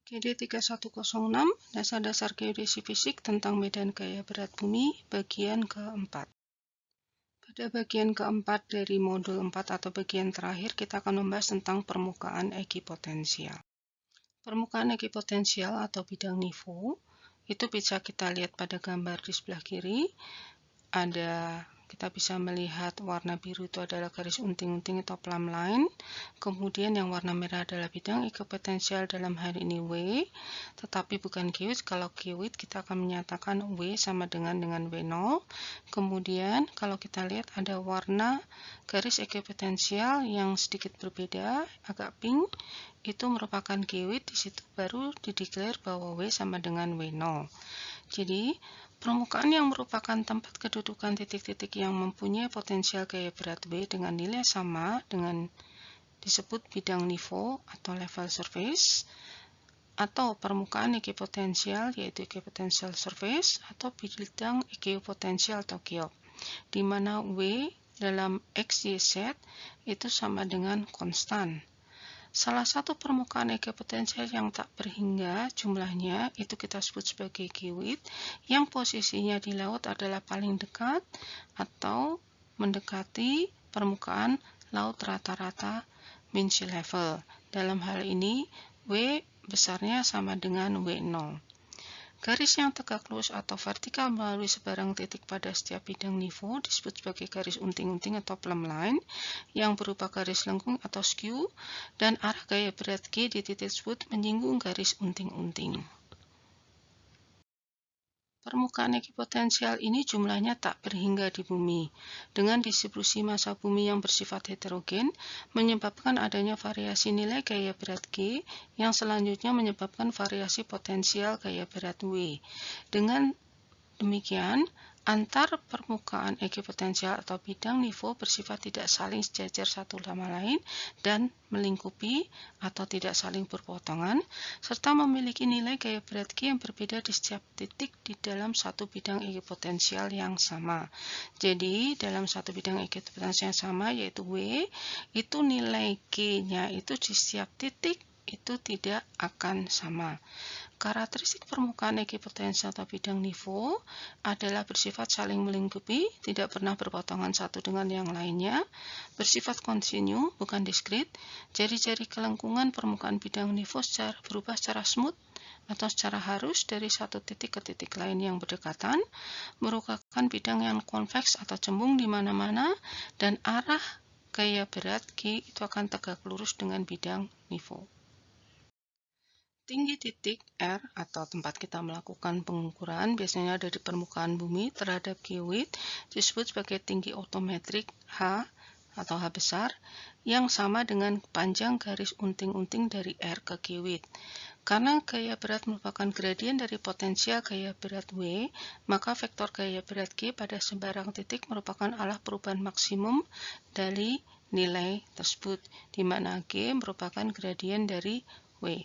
GD 3106, Dasar-dasar geodesi fisik tentang medan gaya berat bumi, bagian keempat. Pada bagian keempat dari modul 4 atau bagian terakhir, kita akan membahas tentang permukaan ekipotensial. Permukaan ekipotensial atau bidang nifo, itu bisa kita lihat pada gambar di sebelah kiri. Kita bisa melihat warna biru itu adalah garis unting-unting atau plumb line. Kemudian yang warna merah adalah bidang ekipotensial, dalam hal ini W, tetapi bukan kiwit. Kalau kiwit kita akan menyatakan W sama dengan W0. Kemudian kalau kita lihat ada warna garis ekipotensial yang sedikit berbeda, agak pink, itu merupakan kiwit. Di situ baru dideklar bahwa W sama dengan W0. Jadi, permukaan yang merupakan tempat kedudukan titik-titik yang mempunyai potensial gaya berat W dengan nilai sama dengan disebut bidang nifo atau level surface, atau permukaan ekipotensial yaitu equipotential surface, atau bidang ekipotensial atau geop, di mana W dalam X, Y, Z itu sama dengan konstan. Salah satu permukaan ekipotensial yang tak berhingga jumlahnya itu kita sebut sebagai kiwit, yang posisinya di laut adalah paling dekat atau mendekati permukaan laut rata-rata mean sea level. Dalam hal ini W besarnya sama dengan W0. Garis yang tegak lurus atau vertikal melalui sebarang titik pada setiap bidang nifo disebut sebagai garis unting-unting atau plumb line yang berupa garis lengkung atau skew, dan arah gaya berat G di titik tersebut menyinggung garis unting-unting. Permukaan ekipotensial ini jumlahnya tak berhingga di bumi. Dengan distribusi massa bumi yang bersifat heterogen, menyebabkan adanya variasi nilai gaya berat G, yang selanjutnya menyebabkan variasi potensial gaya berat W. Dengan demikian, antar permukaan ekipotensial atau bidang nifo bersifat tidak saling sejajar satu sama lain dan melingkupi atau tidak saling berpotongan, serta memiliki nilai gaya berat G yang berbeda di setiap titik di dalam satu bidang ekipotensial yang sama. Jadi, dalam satu bidang ekipotensial yang sama, yaitu W, itu nilai G-nya itu di setiap titik itu tidak akan sama. Karakteristik permukaan ekipotensial atau bidang nifo adalah bersifat saling melingkupi, tidak pernah berpotongan satu dengan yang lainnya, bersifat kontinu, bukan diskrit. Jari-jari kelengkungan permukaan bidang nifo berubah secara smooth atau secara harus dari satu titik ke titik lain yang berdekatan, merupakan bidang yang konveks atau cembung di mana-mana, dan arah gaya berat G itu akan tegak lurus dengan bidang nifo. Tinggi titik R atau tempat kita melakukan pengukuran biasanya ada di permukaan bumi terhadap kiwit disebut sebagai tinggi otometrik H atau H besar, yang sama dengan panjang garis unting-unting dari R ke kiwit. Karena gaya berat merupakan gradien dari potensial gaya berat W, maka vektor gaya berat G pada sembarang titik merupakan arah perubahan maksimum dari nilai tersebut, di mana G merupakan gradien dari W.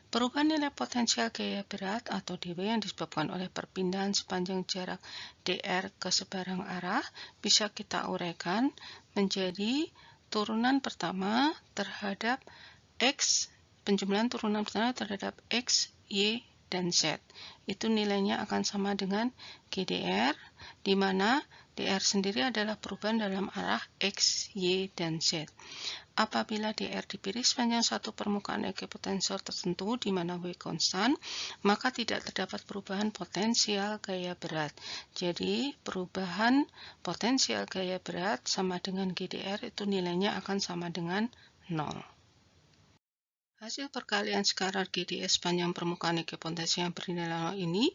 Perubahan nilai potensial gaya berat atau dW yang disebabkan oleh perpindahan sepanjang jarak dr ke sebarang arah bisa kita uraikan menjadi turunan pertama terhadap X, penjumlahan turunan pertama terhadap X, Y, dan Z. Itu nilainya akan sama dengan GdR, di mana dr sendiri adalah perubahan dalam arah X, Y, dan Z. Apabila dr dipilih sepanjang satu permukaan ekipotensial tertentu di mana W konstan, maka tidak terdapat perubahan potensial gaya berat. Jadi, perubahan potensial gaya berat sama dengan GdR itu nilainya akan sama dengan 0. Hasil perkalian skalar GdS sepanjang permukaan ekipotensial yang bernilai 0 ini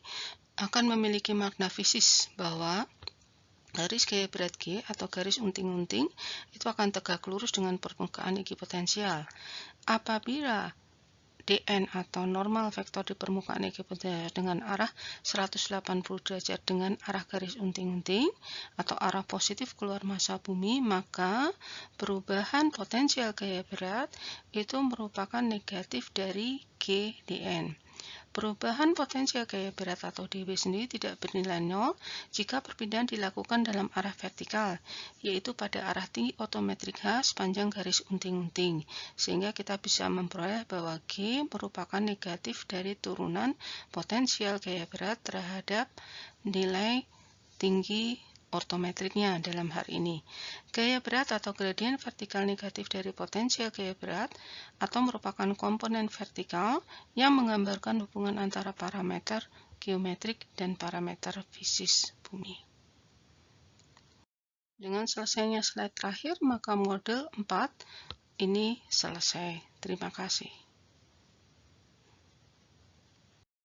akan memiliki makna fisis bahwa garis gaya berat G atau garis unting-unting itu akan tegak lurus dengan permukaan ekipotensial. Apabila dN atau normal vektor di permukaan ekipotensial dengan arah 180 derajat dengan arah garis unting-unting atau arah positif keluar massa bumi, maka perubahan potensial gaya berat itu merupakan negatif dari G dN. Perubahan potensial gaya berat atau dW sendiri tidak bernilai nol jika perpindahan dilakukan dalam arah vertikal, yaitu pada arah tinggi otometrik H sepanjang garis unting-unting, sehingga kita bisa memperoleh bahwa G merupakan negatif dari turunan potensial gaya berat terhadap nilai tinggi ortometriknya dalam hal ini. Gaya berat atau gradien vertikal negatif dari potensial gaya berat atau merupakan komponen vertikal yang menggambarkan hubungan antara parameter geometrik dan parameter fisis bumi. Dengan selesainya slide terakhir, maka model 4 ini selesai. Terima kasih.